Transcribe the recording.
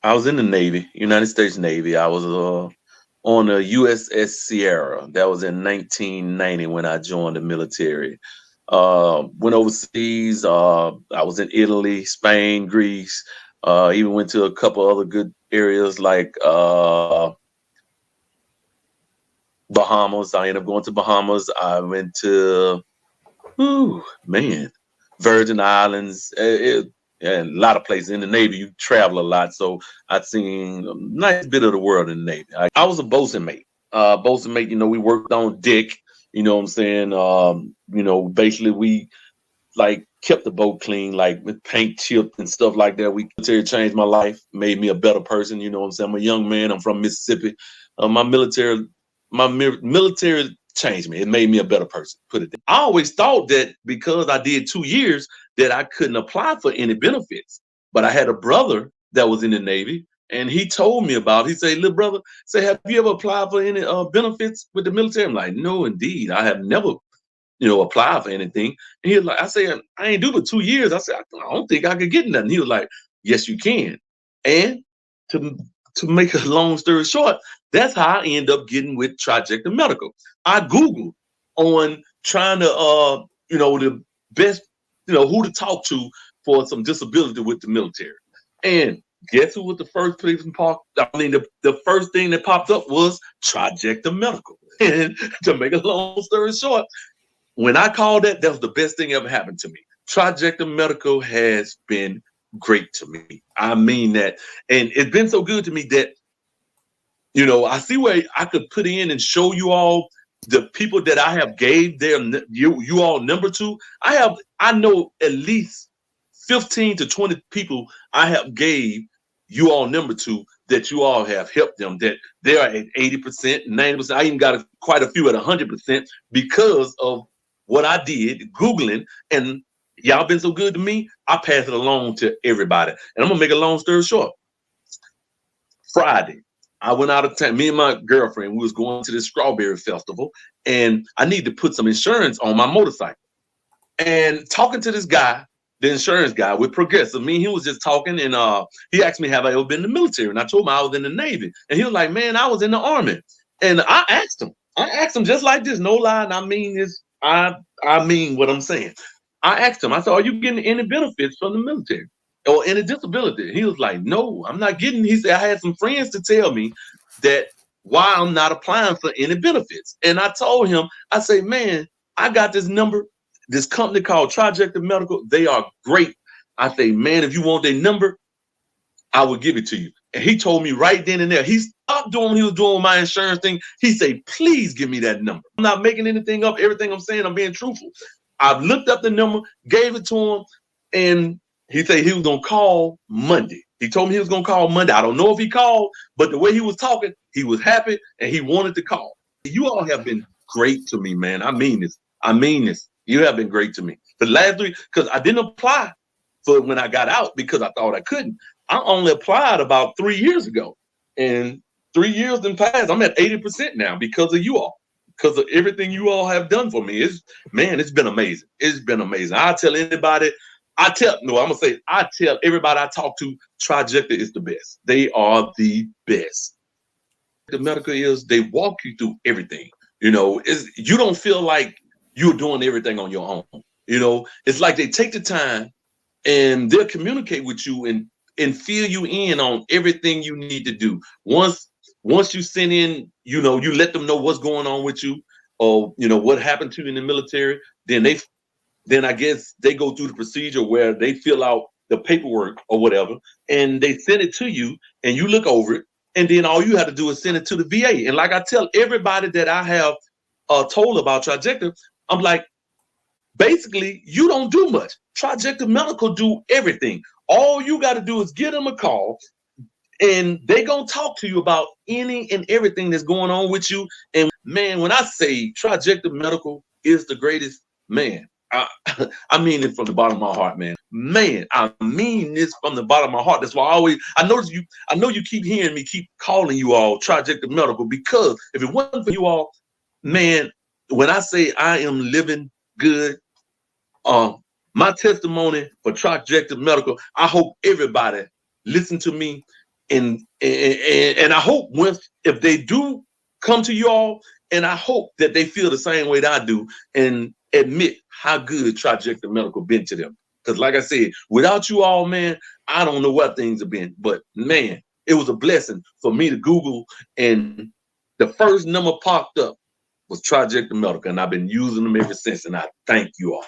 I was in the Navy, United States Navy. I was on the USS Sierra. That was in 1990 when I joined the military. Went overseas. I was in Italy, Spain, Greece. Even went to a couple other good areas like Bahamas. I ended up going to Bahamas. I went to, whew, man, Virgin Islands. And a lot of places in the Navy. You travel a lot, so I've seen a nice bit of the world in the Navy. I was a bosun mate. Bosun mate. We worked on deck. You know what I'm saying? Basically we like kept the boat clean, like with paint chipped and stuff like that. We military changed my life, made me a better person. You know what I'm saying? I'm a young man. I'm from Mississippi. My military changed me. It made me a better person. Put it there. I always thought that because I did 2 years that I couldn't apply for any benefits. But I had a brother that was in the Navy, and he told me about it. He said, "Little brother, say, have you ever applied for any benefits with the military?" I'm like, "No, indeed, I have never apply for anything." And he was like, I said, "I ain't do but 2 years." I said, "I don't think I could get nothing." He was like, "Yes, you can." And to to make a long story short, that's how I end up getting with Trajector Medical. I Googled on trying to the best, who to talk to for some disability with the military. And guess who was the first policeman park? I mean, the first thing that popped up was Trajector Medical. And to make a long story short, when I called that was the best thing ever happened to me. Trajector Medical has been great to me. I mean that. And it's been so good to me that, I see where I could put in and show you all the people that I have gave their you all number to. I know at least 15 to 20 people I have gave you all number to that you all have helped them, that they are at 80%, 90%. I even got quite a few at 100% because of what I did, Googling, and y'all been so good to me, I pass it along to everybody. And I'm gonna make a long story short. Friday, I went out of town. Me and my girlfriend, we was going to this strawberry festival, and I need to put some insurance on my motorcycle. And talking to this guy, the insurance guy with Progressive, me and he was just talking, and he asked me, have I ever been in the military? And I told him I was in the Navy. And he was like, man, I was in the Army. And I asked him just like this, no lie, and I mean this, I mean what I'm saying. I asked him, I said, are you getting any benefits from the military or any disability? He was like, no, I'm not getting. He said, I had some friends to tell me that why I'm not applying for any benefits. And I told him, I say, man, I got this number, this company called Trajector Medical. They are great. I say, man, if you want their number, I will give it to you. And he told me right then and there, he stopped doing what he was doing with my insurance thing. He said, please give me that number. I'm not making anything up. Everything I'm saying, I'm being truthful. I've looked up the number, gave it to him, and he said he was going to call Monday. He told me he was going to call Monday. I don't know if he called, but the way he was talking, he was happy and he wanted to call. You all have been great to me, man. I mean this. I mean this. You have been great to me. The last 3, because I didn't apply for when I got out because I thought I couldn't. I only applied about 3 years ago. And 3 years didn't pass. I'm at 80% now because of you all, because of everything you all have done for me. It's been amazing. It's been amazing. I tell anybody, I tell everybody I talk to, Trajector is the best. They are the best. The medical is, they walk you through everything. You don't feel like you're doing everything on your own. It's like they take the time and they'll communicate with you and fill you in on everything you need to do. Once you send in, you let them know what's going on with you, or what happened to you in the military. Then I guess they go through the procedure where they fill out the paperwork or whatever, and they send it to you, and you look over it, and then all you have to do is send it to the VA. And like I tell everybody that I have told about Trajector, I'm like, basically, you don't do much. Trajector Medical do everything. All you got to do is give them a call, and they gonna talk to you about any and everything that's going on with you. And man, when I say Trajector Medical is the greatest, man, I, I mean it from the bottom of my heart, man. Man, I mean this from the bottom of my heart. That's why I know you keep hearing me keep calling you all Trajector Medical, because if it wasn't for you all, man, when I say I am living good, my testimony for Trajector Medical, I hope everybody listen to me And I hope if they do come to you all, and I hope that they feel the same way that I do and admit how good Trajector Medical been to them. Because like I said, without you all, man, I don't know what things have been. But man, it was a blessing for me to Google, and the first number popped up was Trajector Medical, and I've been using them ever since. And I thank you all.